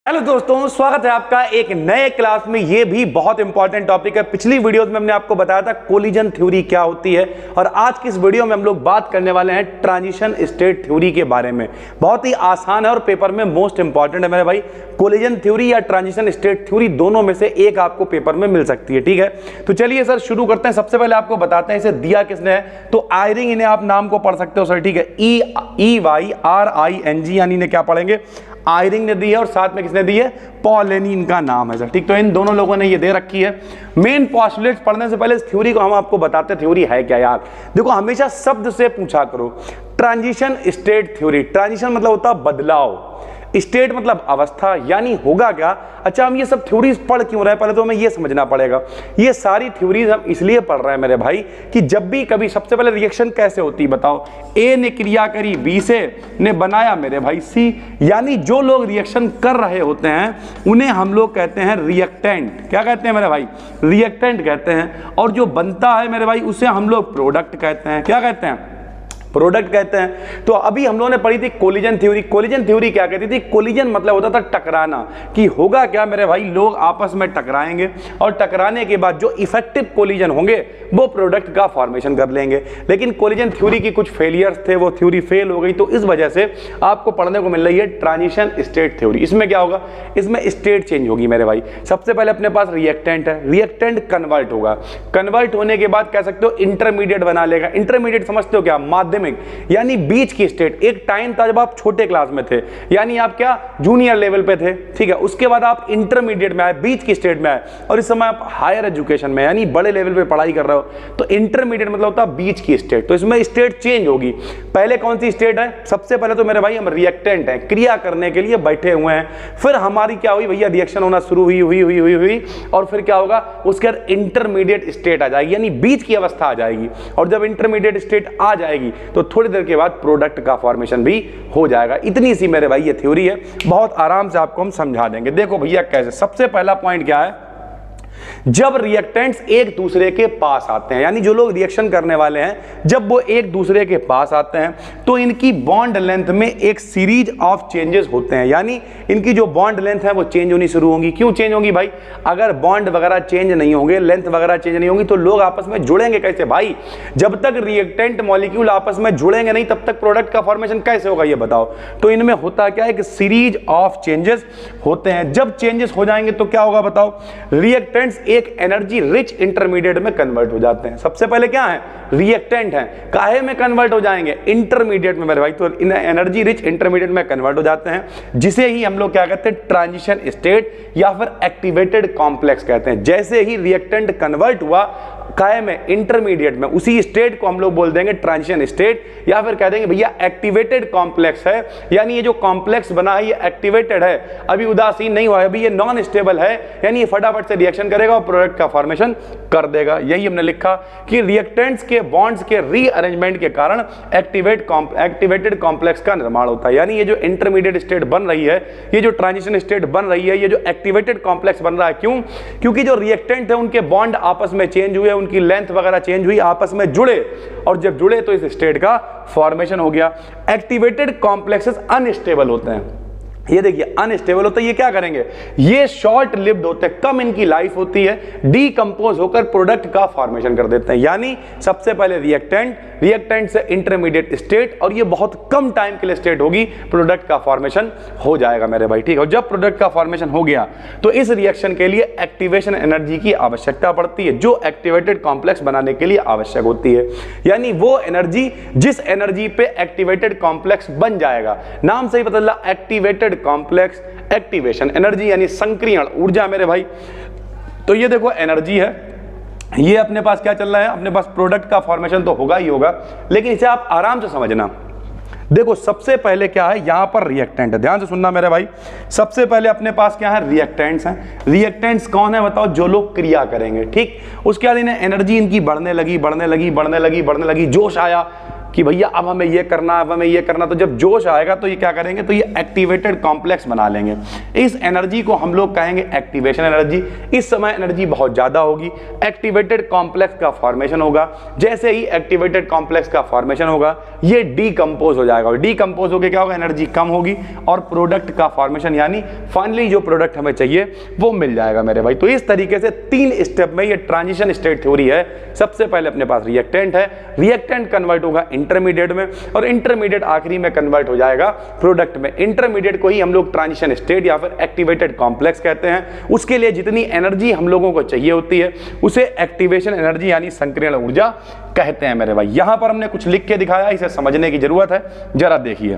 Hello दोस्तों, स्वागत है आपका एक नए क्लास में। ये भी बहुत इंपॉर्टेंट टॉपिक है। पिछली वीडियोस में हमने आपको बताया था कोलिजन थ्योरी क्या होती है, और आज की इस वीडियो में हम लोग बात करने वाले हैं ट्रांजिशन स्टेट थ्योरी के बारे में। बहुत ही आसान है और पेपर में मोस्ट इंपॉर्टेंट है मेरे भाई। कोलिजन थ्योरी या ट्रांजिशन स्टेट थ्योरी दोनों में से एक आपको पेपर में मिल सकती है, ठीक है। तो चलिए सर शुरू करते हैं। सबसे पहले आपको बताते हैं इसे दिया किसने है। तो आयरिंग, इन्हें आप नाम को पढ़ सकते हो सर, ठीक है। EYRING यानी इन्हें क्या पढ़ेंगे, आयरिंग ने दी है, और साथ में किसने दी है, पॉल लेनी इनका नाम है सर, ठीक। तो इन दोनों लोगों ने ये दे रखी है। मेन पोस्टुलेट्स पढ़ने से पहले इस थ्योरी को हम आपको बताते हैं थ्योरी है क्या यार। देखो, हमेशा शब्द से पूछा करो। ट्रांजिशन स्टेट थ्योरी, ट्रांजिशन मतलब होता है बदलाव, स्टेट मतलब अवस्था, यानी होगा क्या। अच्छा, हम ये सब थ्योरीज पढ़ क्यों रहे हैं, पहले तो हमें ये समझना पड़ेगा। ये सारी थ्योरीज हम इसलिए पढ़ रहे हैं मेरे भाई कि जब भी कभी, सबसे पहले रिएक्शन कैसे होती है बताओ। ए ने क्रिया करी बी से, ने बनाया मेरे भाई सी, यानी जो लोग रिएक्शन कर रहे होते हैं उन्हें हम लोग कहते हैं रिएक्टेंट। क्या कहते हैं मेरे भाई, रिएक्टेंट कहते हैं। और जो बनता है मेरे भाई उसे हम लोग प्रोडक्ट कहते हैं। क्या कहते हैं, प्रोडक्ट कहते हैं। तो अभी हम लोगों ने पढ़ी थी कोलिजन थ्योरी। कोलिजन थ्योरी क्या कहती थी, कोलिजन मतलब होता था टकराना, कि होगा क्या मेरे भाई, लोग आपस में टकराएंगे और टकराने के बाद जो इफेक्टिव कोलिजन होंगे वो प्रोडक्ट का फॉर्मेशन कर लेंगे। लेकिन कोलिजन थ्योरी की कुछ फेलियर्स थे, वो थ्योरी फेल हो गई, तो इस वजह से आपको पढ़ने को मिल रही है ट्रांजिशन स्टेट थ्योरी। इसमें क्या होगा, इसमें स्टेट चेंज होगी मेरे भाई। सबसे पहले अपने पास रिएक्टेंट है, रिएक्टेंट कन्वर्ट होगा, कन्वर्ट होने के बाद कह सकते हो इंटरमीडिएट बना लेगा। इंटरमीडिएट समझते हो क्या, माध्यमिक, यानी बीच की स्टेट। एक टाइम था जब आप छोटे क्लास में थे, यानी आप क्या जूनियर लेवल पे थे, ठीक है। उसके बाद आप इंटरमीडिएट में आए, बीच की स्टेट में आए, और इस समय आप हायर एजुकेशन में यानी बड़े लेवल पे पढ़ाई कर रहे हो। तो इंटरमीडिएट मतलब होता है बीच की स्टेट। तो इसमें स्टेट चेंज होगी। पहले कौन सी स्टेट है, सबसे पहले तो मेरे भाई हम रिएक्टेंट हैं, क्रिया करने के लिए बैठे हुए हैं। फिर हमारी क्या हुई भैया, रिएक्शन होना शुरू हुई, और फिर क्या होगा, उसके बाद इंटरमीडिएट स्टेट आ जाएगी, यानी बीच की अवस्था आ जाएगी। और जब इंटरमीडिएट स्टेट आ जाएगी तो थोड़ी देर के बाद प्रोडक्ट का फॉर्मेशन भी हो जाएगा। इतनी सी मेरे भाई ये थ्योरी है, बहुत आराम से आपको हम समझा देंगे। देखो भैया कैसे, सबसे पहला पॉइंट क्या है, जब रिएक्टेंट्स एक दूसरे के पास आते हैं, यानी जो लोग रिएक्शन करने वाले हैं जब वो एक दूसरे के पास आते हैं तो इनकी बॉन्ड लेंथ में एक सीरीज ऑफ चेंजेस होते हैं, यानी इनकी जो बॉन्ड लेंथ है वो चेंज होनी शुरू होंगी। क्यों चेंज होंगी भाई, अगर बॉन्ड वगैरह चेंज नहीं होंगे, लेंथ वगैरह चेंज नहीं होंगी, तो लोग आपस में जुड़ेंगे कैसे भाई। जब तक रिएक्टेंट मॉलिक्यूल आपस में जुड़ेंगे नहीं तब तक प्रोडक्ट का फॉर्मेशन कैसे होगा ये बताओ। तो इनमें होता क्या है कि सीरीज ऑफ चेंजेस होते हैं। जब चेंजेस हो जाएंगे तो क्या होगा बताओ, रिएक्टेंट्स एक एनर्जी रिच इंटरमीडिएट में कन्वर्ट हो जाते हैं। सबसे पहले क्या है, रिएक्टेंट है, काहे में कन्वर्ट हो जाएंगे, इंटरमीडिएट में मेरे भाई। तो इन एनर्जी रिच इंटरमीडिएट में कन्वर्ट हो जाते हैं, जिसे ही हम लोग क्या कहते हैं, ट्रांजिशन स्टेट या फिर एक्टिवेटेड कॉम्प्लेक्स कहते हैं। जैसे ही रिएक्टेंट कन्वर्ट हुआ काहे में, इंटरमीडिएट में, उसी स्टेट को हम लोग बोल देंगे ट्रांजिशन स्टेट, या फिर कह देंगे भैया एक्टिवेटेड कॉम्प्लेक्स है, यानी ये जो कॉम्प्लेक्स बना है ये एक्टिवेटेड है, अभी उदासीन नहीं हुआ है, अभी ये नॉन स्टेबल है, यानी ये फटाफट से रिएक्शन करेगा और प्रोडक्ट का फॉर्मेशन कर देगा। यही हमने लिखा कि रिएक्टेंट्स के बॉन्ड्स के रीअरेंजमेंट के कारण एक्टिवेटेड कॉम्प्लेक्स का निर्माण होता है। यानी ये जो इंटरमीडिएट स्टेट बन रही है, ये जो ट्रांजिशन स्टेट बन रही है, ये जो एक्टिवेटेड कॉम्प्लेक्स बन रहा है, क्यों, क्योंकि जो रिएक्टेंट है उनके बॉन्ड आपस में चेंज हुए, उनकी लेंथ वगैरह चेंज हुई, आपस में जुड़े, और जब जुड़े तो इस स्टेट का फॉर्मेशन हो गया। एक्टिवेटेड कॉम्प्लेक्सेस अनस्टेबल होते हैं, ये देखिए अनस्टेबल होता है। ये क्या करेंगे, ये शॉर्ट लिव्ड होते हैं, कम इनकी लाइफ होती है, डीकंपोज होकर प्रोडक्ट का फॉर्मेशन कर देते हैं। यानी सबसे पहले रिएक्टेंट से इंटरमीडिएट स्टेट, और ये बहुत कम टाइम के लिए स्टेट होगी, प्रोडक्ट का फॉर्मेशन हो जाएगा मेरे भाई, ठीक है। और जब प्रोडक्ट का फॉर्मेशन हो गया तो इस रिएक्शन के लिए एक्टिवेशन एनर्जी की आवश्यकता पड़ती है, जो एक्टिवेटेड कॉम्प्लेक्स बनाने के लिए आवश्यक होती है। यानी वो एनर्जी जिस एनर्जी पे एक्टिवेटेड कॉम्प्लेक्स बन जाएगा, नाम से ही पता चला एक्टिवेटेड कॉम्प्लेक्स, एक्टिवेशन एनर्जी यानी संक्रियण ऊर्जा मेरे भाई। तो ये देखो एनर्जी है, ये अपने पास क्या चल रहा है, अपने पास प्रोडक्ट का फॉर्मेशन तो होगा ही होगा, लेकिन इसे आप आराम से समझना। देखो सबसे पहले क्या है, यहां पर रिएक्टेंट है, ध्यान से सुनना मेरे भाई। सबसे पहले अपने पास क्या है, रिएक्टेंट्स हैं। रिएक्टेंट्स कौन है बताओ, जो लोग क्रिया करेंगे, ठीक। उसके बाद इन्हें एनर्जी इनकी बढ़ने लगी, जोश आया, कि भैया अब हमें ये करना, अब हमें ये करना, तो जब जोश आएगा तो ये क्या करेंगे, तो ये एक्टिवेटेड कॉम्प्लेक्स बना लेंगे। इस एनर्जी को हम लोग कहेंगे एक्टिवेशन एनर्जी। इस समय एनर्जी बहुत ज्यादा होगी, एक्टिवेटेड कॉम्प्लेक्स का फॉर्मेशन होगा। जैसे ही एक्टिवेटेड कॉम्प्लेक्स का फॉर्मेशन होगा ये डीकंपोज हो जाएगा, और डीकंपोज होकर क्या होगा, एनर्जी कम होगी और प्रोडक्ट का फॉर्मेशन यानी फाइनली जो प्रोडक्ट हमें चाहिए वो मिल जाएगा मेरे भाई। तो इस तरीके से 3 स्टेप में ये ट्रांजिशन स्टेट थ्योरी है। सबसे पहले अपने पास रिएक्टेंट है, रिएक्टेंट कन्वर्ट होगा इंटरमीडिएट में, और इंटरमीडिएट आखिरी में कन्वर्ट हो जाएगा प्रोडक्ट में। इंटरमीडिएट को ही हम लोग ट्रांजिशन स्टेट या फिर एक्टिवेटेड कॉम्प्लेक्स कहते हैं। उसके लिए जितनी एनर्जी हम लोगों को चाहिए होती है उसे एक्टिवेशन एनर्जी यानी संकीर्ण ऊर्जा कहते हैं मेरे भाई। यहां पर हमने कुछ लिख के दिखाया, इसे समझने की जरूरत है, जरा देखिए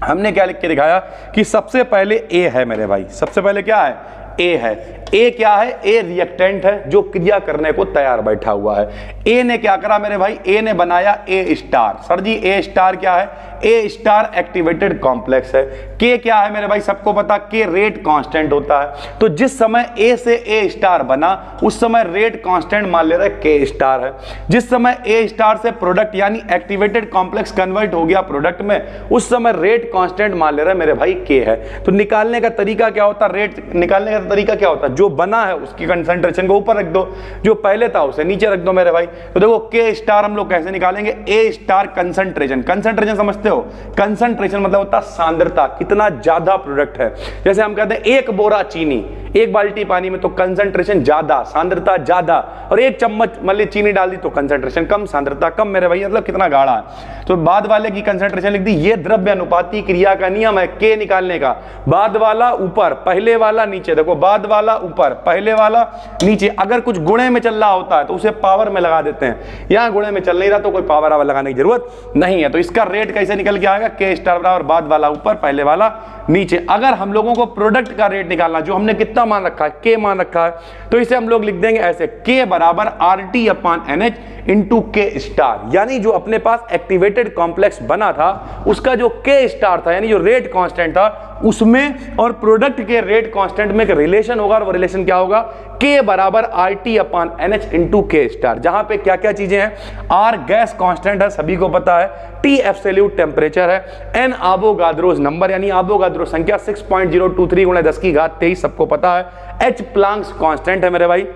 हमने क्या लिख के दिखाया कि सबसे पहले ए है मेरे भाई। सबसे पहले क्या है, ए है। ए क्या है, ए रिएक्टेंट है जो क्रिया करने को तैयार बैठा हुआ है। ए ने क्या करा मेरे भाई, ए ने बनाया ए स्टार। सर जी ए स्टार क्या है, ए स्टार एक्टिवेटेड कॉम्प्लेक्स है। के क्या है मेरे भाई, सबको पता के रेट कांस्टेंट होता है। तो जिस समय ए से ए स्टार बना उस समय रेट कांस्टेंट मान ले रहे के स्टार है। जिस समय ए स्टार से प्रोडक्ट यानी एक्टिवेटेड कॉम्प्लेक्स कन्वर्ट हो गया प्रोडक्ट में उस समय रेट कांस्टेंट मान ले रहे मेरे भाई के है। तो निकालने का तरीका क्या होता, रेट निकालने का तरीका क्या होता, जो बना है उसकी कंसंट्रेशन को ऊपर रख दो, जो पहले था उसे नीचे रख दो मेरे भाई। तो देखो के स्टार हम लोग कैसे निकालेंगे, ए स्टार कंसंट्रेशन। कंसंट्रेशन समझते हो, कंसंट्रेशन मतलब होता सांद्रता, कितना ज्यादा प्रोडक्ट है। जैसे हम कहते हैं एक बोरा चीनी एक बाल्टी पानी में, तो कंसंट्रेशन ज्यादा, सांद्रता ज्यादा, और एक चम्मच मतलब चीनी डाल दी तो कंसंट्रेशन कम, सांद्रता कम मेरे भाई, मतलब कितना गाढ़ा है। तो बाद वाले की कंसंट्रेशन लिख दी। ये द्रव्य अनुपाती क्रिया का नियम है के निकालने का। बाद वाला ऊपर, पहले वाला नीचे। देखो बाद वाला ऊपर, पहले वाला नीचे। अगर कुछ गुणे में चल रहा होता है तो उसे पावर में लगा देते हैं। यहां गुणे में चल नहीं रहा तो कोई पावर आवर लगाने की जरूरत नहीं है। तो इसका रेट कैसे निकल के आएगा, के स्टार बराबर बाद वाला ऊपर, पहले वाला नीचे। अगर हम लोगों को प्रोडक्ट का रेट निकालना, जो हमने कितना मान रखा है, के मान रखा है, तो इसे हम लोग लिख देंगे ऐसे, के बराबर RT अपान NH इंटू के स्टार। यानी जो अपने पास एक्टिवेटेड कॉम्प्लेक्स बना था उसका जो के स्टार था यानी जो रेट कांस्टेंट था उसमें और प्रोडक्ट के रेट कांस्टेंट में एक रिलेशन होगा, और वो रिलेशन क्या होगा, के बराबर RT अपान NH इंटू के स्टार। जहां पे क्या क्या चीजें हैं, R गैस कांस्टेंट है सभी को पता है, T एब्सोल्यूट टेम्परेचर है, N आवोगाद्रोस नंबर यानी आवोगाद्रो संख्या 6.023 गुणा 10 की घात 23 सबको पता है, H प्लांक्स कांस्टेंट है मेरे भाई,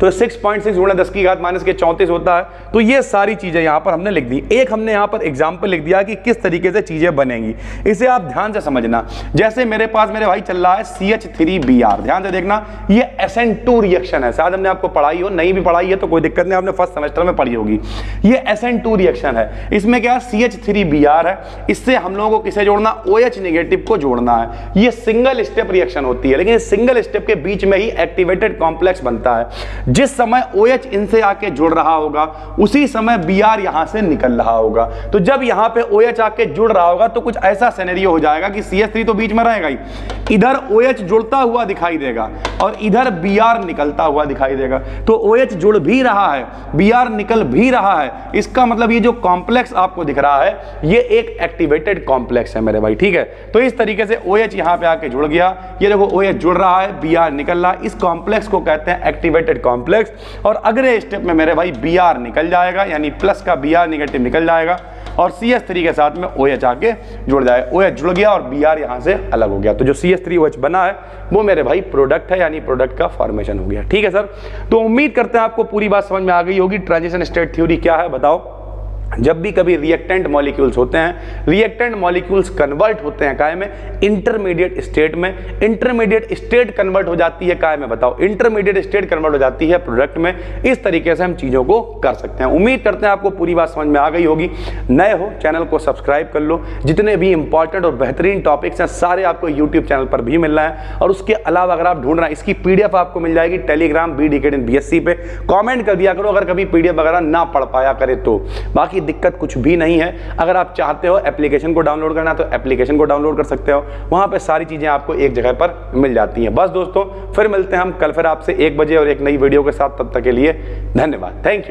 तो 6.6 गुणा 10 की घात माइनस के 34 होता है। तो ये सारी चीजें यहां पर हमने लिख दी। एक हमने यहां पर एग्जांपल लिख दिया कि किस तरीके से चीजें बनेंगी, इसे आप ध्यान से समझना। जैसे मेरे पास मेरे भाई चल रहा है CH3Br, ध्यान से देखना, ये SN2 रिएक्शन है। शायद हमने आपको पढ़ाई हो, नहीं भी पढ़ाई है तो कोई दिक्कत नहीं, आपने फर्स्ट सेमेस्टर में पढ़ी होगी। ये SN2 रिएक्शन है। इसमें क्या CH3Br है, इससे हम लोगों को किसे जोड़ना, OH नेगेटिव को जोड़ना है। ये सिंगल स्टेप रिएक्शन होती है, लेकिन सिंगल स्टेप के बीच में ही एक्टिवेटेड कॉम्प्लेक्स बनता है। जिस समय OH इनसे आके जुड़ रहा होगा उसी समय Br यहां से निकल रहा होगा। तो जब यहां पे OH आके जुड़ रहा होगा तो कुछ ऐसा सिनेरियो हो जाएगा कि CH3 तो बीच में रहेगा ही, इधर OH जुड़ता हुआ दिखाई देगा और इधर Br निकलता हुआ दिखाई देगा। तो OH जुड़ भी रहा है, Br निकल भी रहा है। इसका मतलब ये जो कॉम्प्लेक्स आपको दिख रहा है ये एक एक्टिवेटेड कॉम्प्लेक्स है मेरे भाई, ठीक है। तो इस तरीके से OH यहां पे आके जुड़ गया, ये देखो OH जुड़ रहा है, Br निकल रहा है, इस कॉम्प्लेक्स को कहते हैं एक्टिवेटेड कॉम्प्लेक्स। और अगले स्टेप में मेरे भाई Br निकल जाएगा, यानी प्लस का Br नेगेटिव निकल जाएगा और CH3 के साथ में OH आके जुड़ जाएगा। OH जुड़ गया और Br यहां से अलग हो गया। तो जो CH3OH बना है वो मेरे भाई प्रोडक्ट है, यानी प्रोडक्ट का फॉर्मेशन हो गया, ठीक है सर। तो उम्मीद करते हैं आपको पूरी बात समझ में आ गई होगी। ट्रांजिशन स्टेट थ्योरी क्या है बताओ। जब भी कभी रिएक्टेंट मॉलिक्यूल्स होते हैं, रिएक्टेंट मॉलिक्यूल्स कन्वर्ट होते हैं काय में, इंटरमीडिएट स्टेट में। इंटरमीडिएट स्टेट कन्वर्ट हो जाती है काय में बताओ, इंटरमीडिएट स्टेट कन्वर्ट हो जाती है प्रोडक्ट में। इस तरीके से हम चीजों को कर सकते हैं। उम्मीद करते हैं आपको पूरी बात समझ में आ गई होगी। नए हो चैनल को सब्सक्राइब कर लो। जितने भी इंपॉर्टेंट और बेहतरीन टॉपिक्स हैं सारे आपको यूट्यूब चैनल पर भी मिल रहे हैं। और उसके अलावा अगर आप ढूंढ रहे हैं, इसकी PDF आपको मिल जाएगी टेलीग्राम BDKIN पे। कॉमेंट कर दिया करो अगर कभी PDF वगैरह ना पढ़ पाया करे तो। बाकी दिक्कत कुछ भी नहीं है। अगर आप चाहते हो एप्लीकेशन को डाउनलोड करना तो एप्लीकेशन को डाउनलोड कर सकते हो, वहां पे सारी चीजें आपको एक जगह पर मिल जाती हैं। बस दोस्तों फिर मिलते हैं हम कल फिर आपसे 1 बजे और एक नई वीडियो के साथ। तब तक के लिए धन्यवाद, थैंक यू।